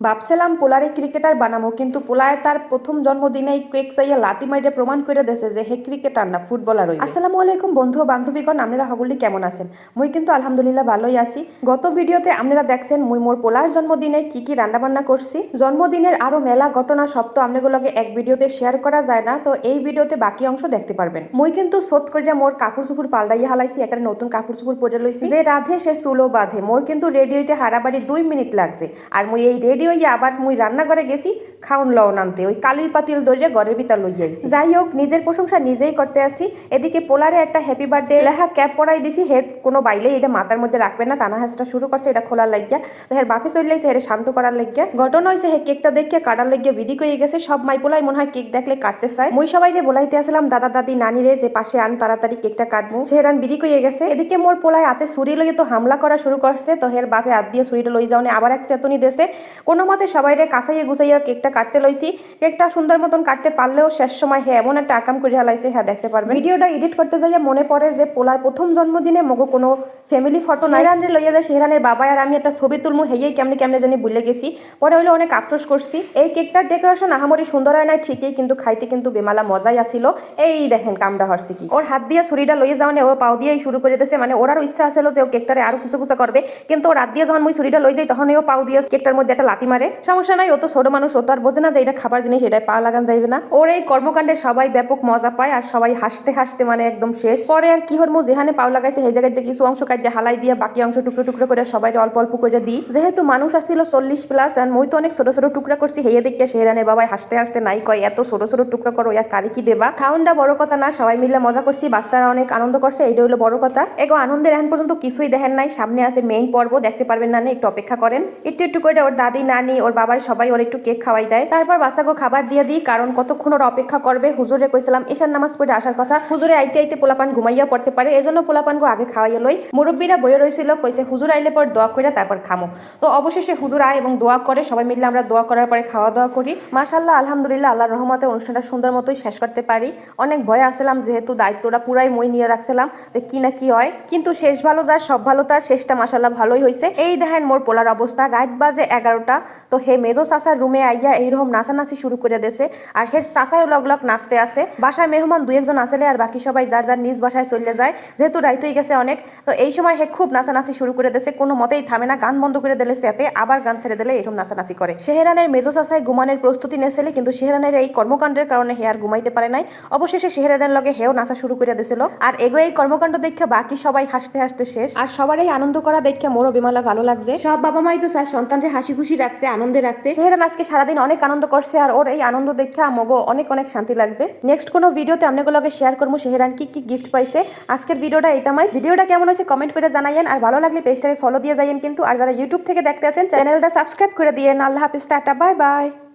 ভাবছিলাম পোলারে ক্রিকেটার বানামো, কিন্তু পোলায় তার প্রথম জন্মদিনেই কেক চাইয়া লাতি মাইরে প্রমাণ করে দেছে যে হে ক্রিকেটার না ফুটবলার হইবে। আসসালামু আলাইকুম বন্ধু ও বান্ধবীগণ, আপনারা সকলে কেমন আছেন? মুই কিন্তু আলহামদুলিল্লাহ ভালোই আছি। গত ভিডিওতে আপনারা দেখছেন মুই মোর পোলার জন্মদিনে কি কি রান্না বান্না করছি। জন্মদিনের আরো মেলা ঘটনা সব তো আপনাগুলোকে এক ভিডিওতে শেয়ার করা যায় না, তো এই ভিডিওতে বাকি অংশ দেখতে পারবেন। মুই কিন্তু সোত করিয়া মোর কাপড় চুপুর পাল্টাইয়া হালাইছি, একটা নতুন কাপড় চুপুর পরে লইছি। যে রাধে সে চুলো বাঁধে, মোর কিন্তু রেডি হইতে হারাবাড়ি 2 মিনিট লাগছে। আর মুই এই রেডি হইয়া আবার মুই রান্নাঘরে গেছি খাউন লও নামতে, ওই কালির পাতিল ধরে ঘরের ভিতর লইয়া আইছি। যাই হোক, নিজের প্রশংসা নিজেই করতে আসি। এদিকে পোলারে একটা হ্যাপি বার্থডে লেখা ক্যাপ পরাই দিছি। হে কোনো বাইলে এটা মাথার মধ্যে রাখবে না, টানা হাসটা শুরু করছে এটা খোলার লাগিয়া। তো হের বাপে চলে লাগছে এটা শান্ত করার লাগিয়া। ঘটনা হয়েছে হে কেকটা দেখে কাটার লাগিয়া বিধি কয়ে গেছে। সব মাই পোলাই মনে হয় কেক দেখলে কাটতে চায়। মুই সবাইকে বলাইতে আসলাম দাদা দাদি নানি রে যে পাশে আন তাড়াতাড়ি কেকটা কাটবো, সে রান বিধি কয়ে গেছে। এদিকে মোর পোলাই হাতে ছুরি লইয়ে তো হামলা করা শুরু করছে। তো হের বাপে হাত দিয়ে ছুরিটা লই যাওনে আবার এক চেতনি দেশে কোনো মতে সবাইরে কাছাইয়ে গুছাইয়া কেকটা কাটতে লইছি। কেকটা সুন্দর মতন কাটতে পারলেও শেষ সময় হে এমন একটা আকাম করে হালাইছে, হ্যাঁ দেখতে পারবেন। ভিডিওটা এডিট করতে যাইয়া মনে পড়ে যে পোলার প্রথম জন্মদিনে মগো কোনো ফ্যামিলি ফটো নাই রানরে লইয়া যায়। সেহানের বাবা আর আমি একটা ছবি তুলমু, হেয়েই কেমনে কেমনে জানি ভুলে গেছি। পরে হইলে অনেক আফসোস করছি। এই কেকটার ডেকোরেশন আহামরি সুন্দর হয় নাই ঠিকই, কিন্তু খাইতে কিন্তু বেমালা মজাই আসিল। এই দেখেন কামটা হরছি কি, ওর হাত দিয়ে ছুরিটা লইয়ে যাওয়ানে ও পাও দিয়েই শুরু করে দিয়েছে। মানে ওরারও ইচ্ছা আসলো যে ও কেকটারে আরো কুচা কুচা করবে, কিন্তু ওর হাত দিয়ে যখন মুই ছুরিটা লই যাই তখন ও পাও দিয়ে কেকটার মধ্যে একটা লাতি মারে। সমস্যা নাই, ও তো ছোট মানুষ, ও তো আর বোঝে না যে এটা খাবার জিনিস, এটাই পা লাগান যাইবে না। ওর এই কর্মকাণ্ডে সবাই ব্যাপক মজা পায় আর সবাই হাসতে হাসতে মানে একদম শেষ। পরে আর কি হরমু, যেখানে পাও লাগাইছে সেই জায়গাতে কিছু অংশ কাটিয়ে হালাই দিয়ে বাকি অংশ টুকরো টুকরো করে সবাই অল্প অল্প করে দিই। যেহেতু মানুষ আসছিল 40+, আর মই তো অনেক ছোট ছোট টুকরা করছি, হেয়ে দেখতে শেহরানের বাবাই হাসতে হাসতে নাই কয় এত ছোট ছোট টুকরা করো, ইয়ার কারি কি দেবা। খাউনটা বড় কথা না, সবাই মিলে মজা করছি, বাচ্চারা অনেক আনন্দ করছে, এইটা হলো বড় কথা। এগো আনন্দের এখন পর্যন্ত কিছুই দেখেন নাই, সামনে আছে মেইন পর্ব, দেখতে পারবেন না, একটু অপেক্ষা করেন। একটু একটু করে ওর দাদি নানি ওর বাবাই সবাই ওর একটু কেক খাওয়াই দেয়। তারপর বাচ্চাকে খাবার দিয়ে দিই, কারণ কতক্ষণ ওরা অপেক্ষা করবে। হুজুরে কইছিলাম ঈশার নামাজ পড়ে আসার কথা, হুজুরে আইতে আইতে পোলাপান ঘুমাইয়া পড়তে পারে, এজন্য পোলাপানকে আগে খাওয়াইয়া লই। মুরব্বীরা বইয়ে রয়েছিল, কইছে হুজুর আইলে পর দোয়া করে তারপর খামো। তো অবশেষে হুজুর আয় এবং দোয়া করে, সবাই মিলে আমরা দোয়া করার পরে খাওয়া দাওয়া করি। মাশাআল্লাহ আলহামদুলিল্লাহ, আল্লাহর রহমতে অনুষ্ঠানটা সুন্দর মতোই শেষ করতে পারি। অনেক ভয়ে আসছিলাম, যেহেতু দায়িত্বটা পুরাই মই নিয়ে রাখছিলাম যে কি না কি হয়, কিন্তু শেষ ভালো যার সব ভালো তার, শেষটা মাশাআল্লাহ ভালোই হয়েছে। এই দেখেন মোর পোলার অবস্থা, রাত বাজে 11টা। তো হে মেজো চাচার রুমে আইয়া এইরকম নাচানাচি শুরু করে দেছে, আর হের চাচাও লগ লগ নাচতে আসে। বাসায় মেহমান 2-1 আসলে, আর বাকি সবাই যার যার নিজ বাসায় চলে যায়, যেহেতু রাইত হয়ে গেছে অনেক। তো এই সময় হে খুব নাচানাচি শুরু করে দেছে, কোনো মতেই থামে না, গান বন্ধ করে দিলে সেতে আবার গান ছেড়ে দিলে এরকম নাচানাচি করে। শেহরানের মেজো চাচায় ঘুমানোর প্রস্তুতি নেছিলে, কিন্তু শেহরানের এই কর্মকাণ্ডের কারণে হে আর ঘুমাইতে পারে নাই। অবশেষে শেহরানের লগে হেও নাচা শুরু করে দিয়েছিল, আর এগো এই কর্মকাণ্ড দেখে বাকি সবাই হাসতে হাসতে শেষ। আর সবার এই আনন্দ করা দেখে মোরও বিমালা ভালো লাগছে। সব বাবা মাই তো চায় সন্তানকে হাসি খুশি রাখতে, আনন্দে রাখতে। শেহরান আজকে সারাদিন অনেক আনন্দ করছে, আর ওর এই আনন্দ দেখে আমগো অনেক অনেক শান্তি লাগছে। নেক্সট কোনো ভিডিওতে আপনাগুলোকে শেয়ার করবো শেহরান কি কি গিফট পাইছে। আজকের ভিডিওটা এইটামাই। ভিডিওটা কেমন হয়েছে কমেন্ট করে জানাইয়েন, আর ভালো লাগলে পেজটাকে ফলো দিয়ে যাইয়েন কিন্তু। আর যারা ইউটিউব থেকে দেখতে আছেন চ্যানেলটা সাবস্ক্রাইব করে দিয়েন। আল্লাহ হাফিজ, টাটা, বাই বাই।